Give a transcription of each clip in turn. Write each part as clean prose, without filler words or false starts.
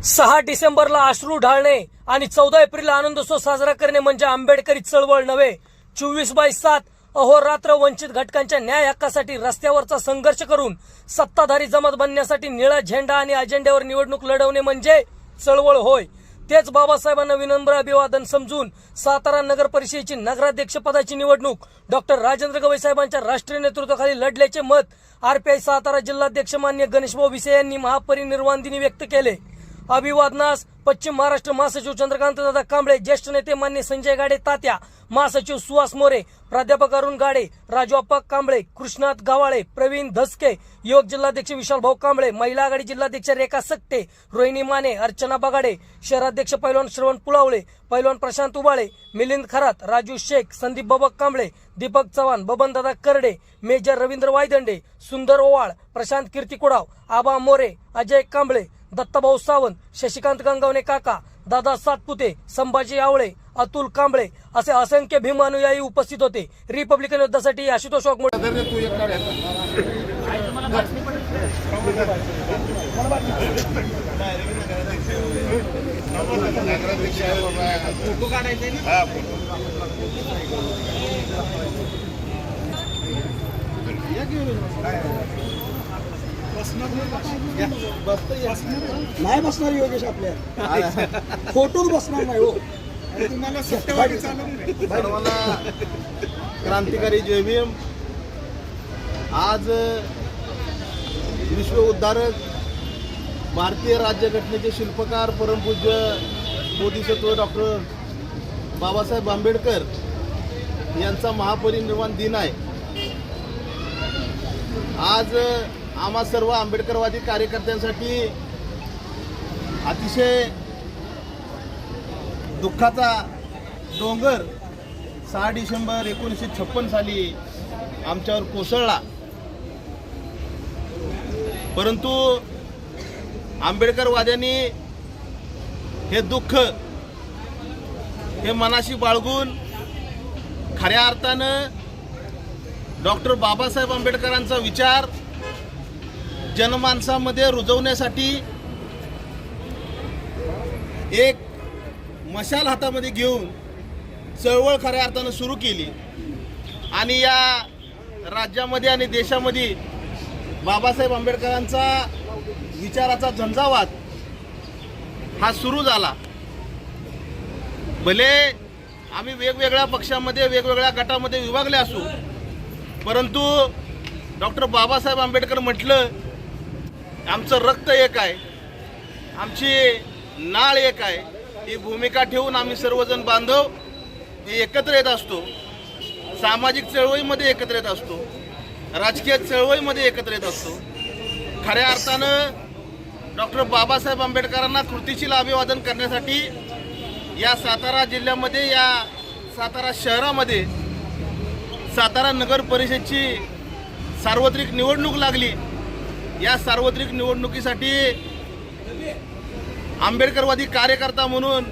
6 डिसेंबरला अश्रू ढाळणे आणि 14 एप्रिलला आनंदोत्सव साजरा करणे म्हणजे आंबेडकरी चळवळ नव्हे. 24/7 अहोरात्र वंचित घटकांच्या न्याय हक्कासाठी रस्त्यावरचा संघर्ष करून सत्ताधारी जमात बनण्यासाठी निळा झेंडा आणि अजेंड्यावर निवडणूक लढवणे म्हणजे चळवळ होय. तेच बाबासाहेबांना विनम्र अभिवादन समजून सातारा नगर परिषदेची नगराध्यक्ष पदाची निवडणूक डॉक्टर राजेंद्र गवई साहेबांच्या राष्ट्रीय नेतृत्वाखाली लढल्याचे मत आरपीआय सातारा जिल्हाध्यक्ष मान्य गणेशभाऊ भिसे यांनी महापरिनिर्वाण दिनी व्यक्त केले. अभिवादनास पश्चिम महाराष्ट्र महासचिव चंद्रकांत दादा कांबळे, ज्येष्ठ नेते मान्य संजय गाडे तात्या, महासचिव सुहास मोरे, प्राध्यापक अरुण गाडे, राजू अप्पा कांबळे, कृष्णात गावाळे, प्रवीण धसके, युवक जिल्हाध्यक्ष विशाल भाऊ कांबळे, महिला आघाडी जिल्हाध्यक्ष रेखा सक्ते, रोहिणी माने, अर्चना बगाडे, शहराध्यक्ष पैलवान श्रवण पुलावळे, पैलवान प्रशांत उबाळे, मिलिंद खरात, राजू शेख, संदीप बाबा कांबळे, दीपक चव्हाण, बबनदादा करडे, मेजर रवींद्र वायदंडे, सुंदर ओवाळ, प्रशांत कीर्तिकुडाव, आबा मोरे, अजय कांबळे, दत्ताभाऊ सावंत, शशिकांत गंगावणे काका, दादा सातपुते, संभाजी आवळे, अतुल कांबळे असे असंख्य भीम अनुयायी उपस्थित होते. रिपब्लिकन युद्धासाठी आशुतोष वाघमोडे. नाही बसणार योगेश आपल्या फोटोच बसणार नाही हो. तुम्हाला सर्वांना क्रांतिकारी जय भीम. आज विश्व उद्धारक, भारतीय राज्यघटनेचे शिल्पकार, परमपूज्य बोधिसत्व डॉक्टर बाबासाहेब आंबेडकर यांचा महापरिनिर्वाण दिन आहे. आज आम्हा सर्व आंबेडकरवादी कार्यकर्त्यांसाठी अतिशय दुःखाचा डोंगर 6 डिसेंबर 1956 साली आमच्यावर कोसळला. परंतु आंबेडकरवाद्यांनी हे दुःख हे मनाशी बाळगून खऱ्या अर्थानं डॉक्टर बाबासाहेब आंबेडकरांचा विचार जनमानसामध्ये रुजवण्यासाठी एक मशाल हातामध्ये घेऊन चळवळ खऱ्या अर्थानं सुरू केली आणि या राज्यामध्ये आणि देशामध्ये बाबासाहेब आंबेडकरांचा विचाराचा झंझावात हा सुरू झाला. भले आम्ही वेगवेगळ्या पक्षामध्ये, वेगवेगळ्या गटामध्ये विभागले असू, परंतु डॉक्टर बाबासाहेब आंबेडकर म्हटलं आमचं रक्त एक आहे, आमची नाळ एक आहे, ही भूमिका ठेवून आम्ही सर्वजण बांधव हे एकत्र येत असतो. सामाजिक चळवळीमध्ये एकत्र येत असतो, राजकीय चळवळीमध्ये एकत्र येत असतो. खऱ्या अर्थानं डॉक्टर बाबासाहेब आंबेडकरांना कृतीशील अभिवादन करण्यासाठी या सातारा जिल्ह्यामध्ये, या सातारा शहरामध्ये सातारा नगर परिषदेची सार्वत्रिक निवडणूक लागली. या सार्वत्रिक निवडणुकीसाठी आंबेडकरवादी कार्यकर्ता म्हणून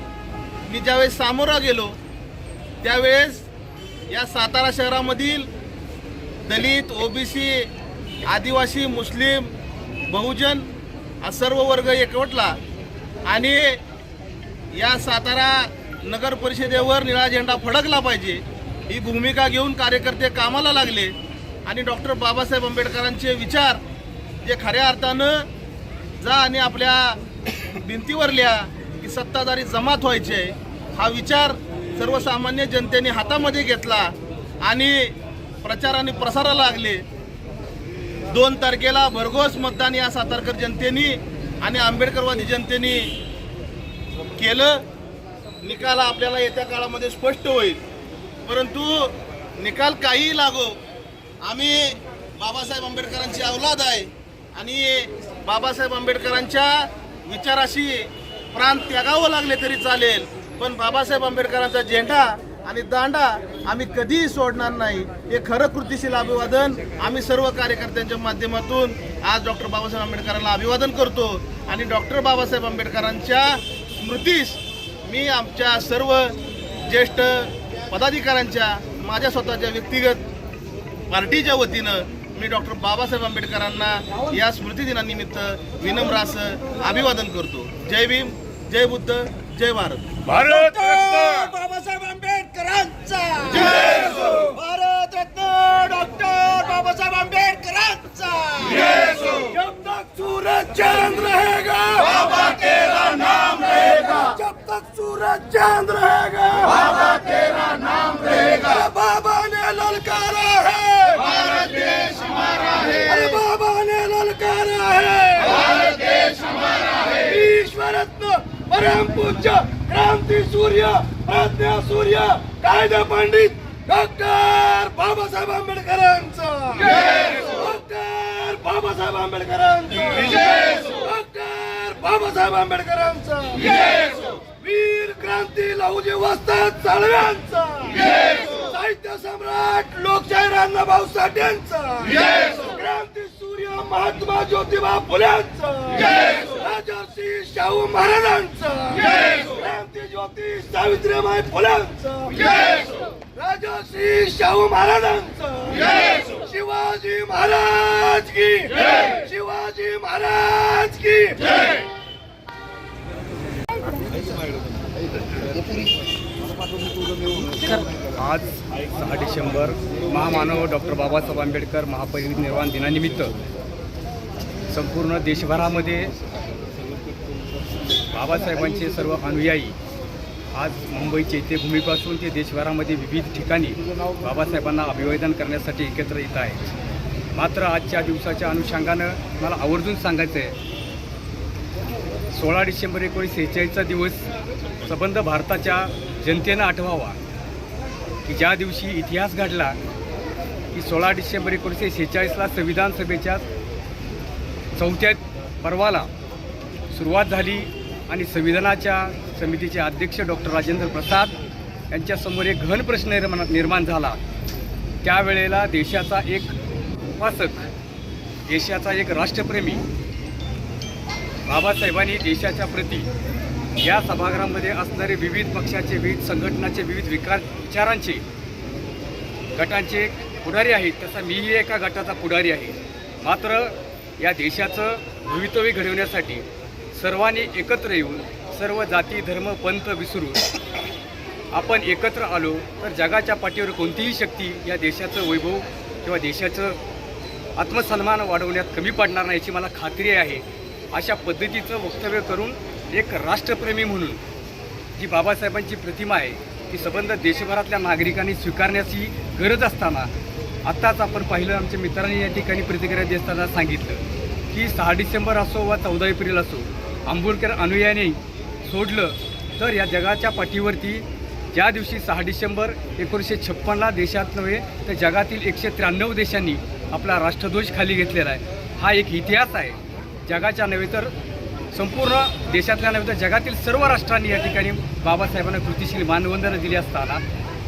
मी ज्यावेळेस सामोरा गेलो त्यावेळेस या सातारा शहरामधील दलित, ओबीसी, आदिवासी, मुस्लिम, बहुजन हा सर्व वर्ग एकवटला आणि या सातारा नगर परिषदेवर निळा झेंडा फडकला पाहिजे ही भूमिका घेऊन कार्यकर्ते कामाला लागले आणि डॉक्टर बाबासाहेब आंबेडकरांचे विचार जे खऱ्या अर्थानं जा आणि आपल्या भिंतीवर लिहा की सत्ताधारी जमात व्हायचे, हा विचार सर्वसामान्य जनतेने हातामध्ये घेतला आणि प्रचार आणि प्रसाराला लागले. 2 तारखेला भरघोस मतदान या सातारकर जनतेने आणि आंबेडकरवादी जनतेने केलं. निकाल आपल्याला येत्या काळामध्ये स्पष्ट होईल, परंतु निकाल काहीही लागो, आम्ही बाबासाहेब आंबेडकरांची औलाद आहे आणि बाबासाहेब आंबेडकरांच्या विचाराशी प्राण त्यागावं लागले तरी चालेल, पण बाबासाहेब आंबेडकरांचा झेंडा आणि दांडा आम्ही कधीही सोडणार नाही. हे खरं कृतीशील अभिवादन आम्ही सर्व कार्यकर्त्यांच्या माध्यमातून आज डॉक्टर बाबासाहेब आंबेडकरांना अभिवादन करतो आणि डॉक्टर बाबासाहेब आंबेडकरांच्या स्मृतीस मी आमच्या सर्व ज्येष्ठ पदाधिकाऱ्यांच्या, माझ्या स्वतःच्या व्यक्तिगत पार्टीच्या वतीनं मी डॉक्टर बाबासाहेब आंबेडकरांना या स्मृती दिनानिमित्त विनम्र असं अभिवादन करतो. जय भीम, जय बुद्ध, जय भारत. भारत बाबासाहेब आंबेडकरांचा जय भारत रत्न डॉक्टर बाबासाहेब आंबेडकरांचा जब तक सूरज चांद रहेगा बाबा तेरा नाम रहेगा, जब तक सूरज चांद रहेगा बाबा तेरा नाम रहेगा. बाबा ने ललकारा है, भारत देश हमारा है, अरे बाबा ने ललकारा है, भारत देश हमारा है. ईश्वरत्न परम पूज्य क्रांती सूर्य प्रज्ञा सूर्य कायदा पंडित डॉक्टर बाबासाहेब आंबेडकरांचा डॉक्टर बाबासाहेब आंबेडकरांचा डॉक्टर बाबासाहेब आंबेडकरांचा वीर क्रांती लहुजी वस्ताद साळव्यांचा साहित्य सम्राट लोकशाहीर अण्णाभाऊ साठेंचा क्रांती सूर्य महात्मा ज्योतिबा फुल्यांचा राजर्षी शाहू महाराजांचा क्रांती ज्योती सावित्रीबाई फुल्यांचा राजर्षी शाहू महाराजांचा शिवाजी महाराज की शिवाजी महाराज की आज 6 डिसेंबर महामानव डॉक्टर बाबासाहेब आंबेडकर महापरिनिर्वाण दिनानिमित्त संपूर्ण देशभरामध्ये बाबासाहेबांचे सर्व अनुयायी आज मुंबई चैत्यभूमीपासून ते देशभरामध्ये विविध ठिकाणी बाबासाहेबांना अभिवादन करण्यासाठी एकत्र येत आहेत. मात्र आजच्या दिवसाच्या अनुषंगानं मला आवर्जून सांगायचं आहे, 16 डिसेंबर 1946चा दिवस संबंध भारताच्या जनतेनं आठवावा की ज्या दिवशी इतिहास घडला की 16 डिसेंबर 1946ला संविधान सभेच्या 4थ्या पर्वाला सुरुवात झाली आणि संविधानाच्या समितीचे अध्यक्ष डॉक्टर राजेंद्र प्रसाद यांच्यासमोर एक गहन प्रश्न निर्माण झाला. त्यावेळेला देशाचा एक उपासक, देशाचा एक राष्ट्रप्रेमी बाबासाहेबांनी देशाच्या प्रती या सभागृहामध्ये असणारे विविध पक्षाचे, विविध संघटनाचे, विविध विचारांचे गटांचे पुढारी आहेत. तसा मीही एका गटाचा पुढारी आहे. मात्र या देशाचं भवितव्य घडवण्यासाठी सर्वांनी एकत्र येऊन सर्व जाती धर्म पंथ विसरून आपण एकत्र आलो तर जगाच्या पाठीवर कोणतीही शक्ती या देशाचं वैभव किंवा देशाचं आत्मसन्मान वाढवण्यात कमी पडणार नाही याची मला खात्री आहे. अशा पद्धतीचं वक्तव्य करून एक राष्ट्रप्रेमी म्हणून जी बाबासाहेबांची प्रतिमा आहे ती संबंध देशभरातल्या नागरिकांनी स्वीकारण्याची गरज असताना आत्ताच आपण पाहिलं, आमच्या मित्रांनी या ठिकाणी प्रतिक्रिया देताना सांगितलं की 6 डिसेंबर असो वा 14 एप्रिल असो, आंबेडकर अनुयायांनी सोडलं तर या जगाच्या पाठीवरती ज्या दिवशी 6 डिसेंबर 1956ला देशात नव्हे तर जगातील 193 देशांनी आपला राष्ट्रध्वज खाली घेतलेला आहे. हा एक इतिहास आहे. जगाच्या नव्हे तर संपूर्ण देशातल्या नव्हे तर जगातील सर्व राष्ट्रांनी या ठिकाणी बाबासाहेबांना कृतिशील मानवंदना दिली असताना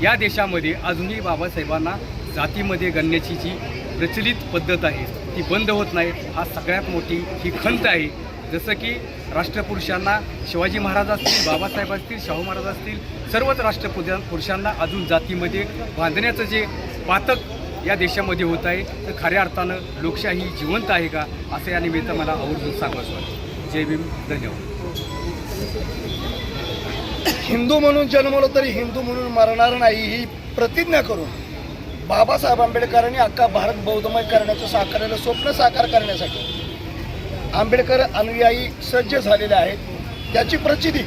या देशामध्ये अजूनही बाबासाहेबांना जातीमध्ये गणण्याची जी प्रचलित पद्धत आहे ती बंद होत नाही. हा सगळ्यात मोठी ही खंत आहे. जसं की राष्ट्रपुरुषांना शिवाजी महाराज असतील, बाबासाहेब असतील, शाहू महाराज असतील, सर्वच राष्ट्रपुरुषांना अजून जातीमध्ये बांधण्याचं जे पातक या देशामध्ये होत आहे तर खऱ्या अर्थानं लोकशाही जिवंत आहे का असं या निमित्त मला आवर्जून सांगायचं वाटतं. जय भीम, धन्यवाद. हिंदू म्हणून जन्मलो तरी हिंदू म्हणून मरणार नाही ही प्रतिज्ञा करून बाबासाहेब आंबेडकरांनी अख्खा भारत बौद्धमय करण्याचं साकारलेलं स्वप्न साकार करण्यासाठी आंबेडकर अनुयायी सज्ज झालेले आहेत. त्याची प्रचिती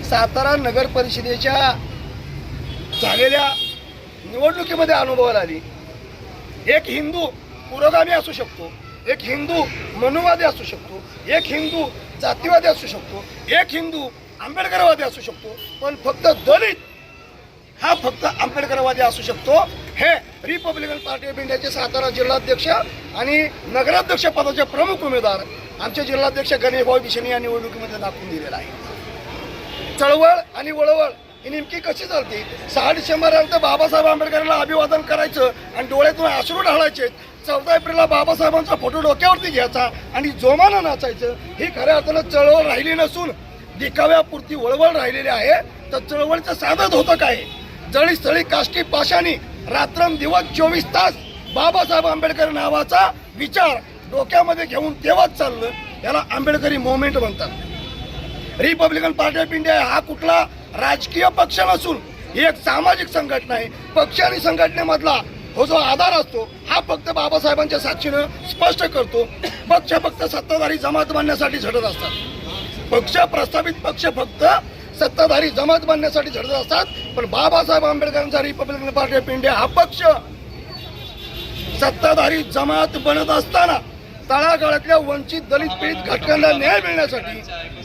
सातारा नगर परिषदेच्या झालेल्या निवडणुकीमध्ये अनुभवाला आली. एक हिंदू पुरोगामी असू शकतो, एक हिंदू मनुवादी असू शकतो, एक हिंदू जातीवादी असू शकतो, एक हिंदू आंबेडकरवादी असू शकतो, पण फक्त दलित हा फक्त आंबेडकरवादी असू शकतो. हे रिपब्लिकन पार्टी ऑफ इंडियाचे सातारा जिल्हाध्यक्ष आणि नगराध्यक्ष पदाचे प्रमुख उमेदवार आमचे जिल्हाध्यक्ष गणेश भाऊ बिशेने या निवडणुकीमध्ये दाखवून दिलेला आहे. चळवळ आणि वळवळ ही नेमकी कशी चालते? 6 डिसेंबरनंतर बाबासाहेब आंबेडकरांना अभिवादन करायचं आणि डोळ्यातून अश्रू ढाळायचे. 14 एप्रिलला बाबासाहेबांचा फोटो डोक्यावरती घ्यायचा आणि जोमानं नाचायचं. ही खऱ्या अर्थानं चळवळ राहिली नसून दिखाव्यापुरती वळवळ राहिलेली आहे. तर चळवळीचं साधत होतं काय? जळी स्थळी काष्टी पाशानी रात्रंदिवस 24 तास बाबासाहेब आंबेडकर नावाचा विचार डोक्यामध्ये घेऊन तेव्हाच चाललं. याला आंबेडकरी मोमेंट म्हणतात. रिपब्लिकन पार्टी ऑफ इंडिया हा कुठला राजकीय पक्ष नसून ही एक सामाजिक संघटना आहे. पक्ष आणि संघटनेमधला हो जो आधार असतो हा फक्त बाबासाहेबांच्या साक्षीनं स्पष्ट करतो. पक्ष फक्त सत्ताधारी जमात बांधण्यासाठी झटत असतात. पक्ष प्रस्थापित पक्ष फक्त सत्ताधारी जमात बांधण्यासाठी झटत असतात. पण बाबासाहेब आंबेडकरांचा रिपब्लिकन पार्टी ऑफ इंडिया हा पक्ष सत्ताधारी जमात बनत असताना तळागाळातल्या वंचित दलित पीडित घटकांना न्याय मिळण्यासाठी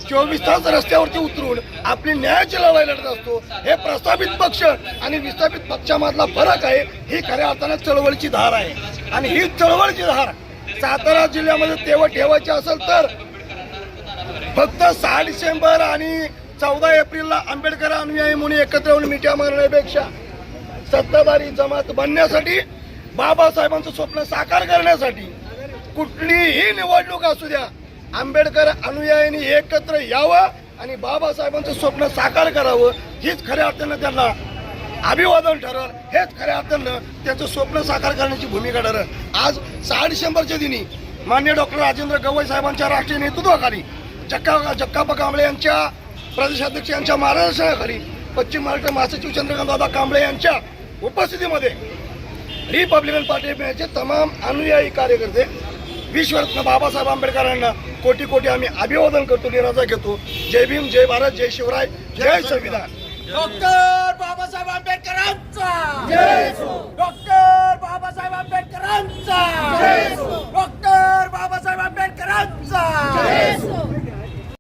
24 तास रस्त्यावरती उतरून आपली न्यायाची लढाई लढत असतो. हे प्रस्थापित पक्ष आणि विस्थापित पक्षामधला फरक आहे. ही खऱ्या अर्थानं चळवळीची धार आहे. आणि ही चळवळीची धार सातारा जिल्ह्यामध्ये तेव्हा ठेवायची असेल तर फक्त 6 डिसेंबर आणि 14 एप्रिलला आंबेडकर अनुयायी म्हणून एकत्र येऊन मिठ्या मारण्यापेक्षा सत्ताधारी जमात बनण्यासाठी बाबासाहेबांचं स्वप्न साकार करण्यासाठी कुठलीही निवडणूक असू द्या आंबेडकर अनुयायांनी एकत्र यावं आणि बाबासाहेबांचं स्वप्न साकार करावं. हीच खऱ्या अर्थानं त्यांना अभिवादन ठरल. हेच खऱ्या अर्थानं त्यांचं स्वप्न साकार करण्याची भूमिका ठरल. आज 6 डिसेंबरच्या दिनी माननीय डॉक्टर राजेंद्र गवई साहेबांच्या राष्ट्रीय नेतृत्वाखाली जगप्पा कांबळे यांच्या प्रदेशाध्यक्ष यांच्या मार्गदर्शनाखाली पश्चिम महाराष्ट्र महासचिव चंद्रकांतदादा कांबळे यांच्या उपस्थितीमध्ये रिपब्लिकन पार्टी ऑफ इंडियाचे तमाम अनुयायी कार्यकर्ते विश्वरत्न बाबासाहेब आंबेडकरांना कोटी कोटी आम्ही अभिवादन करतो, निराजा घेतो. जय भीम, जय भारत, जय शिवराय, जय संविधान. डॉक्टर बाबासाहेब आंबेडकरांचा डॉक्टर बाबासाहेब आंबेडकरांचा डॉक्टर बाबासाहेब आंबेडकरांचा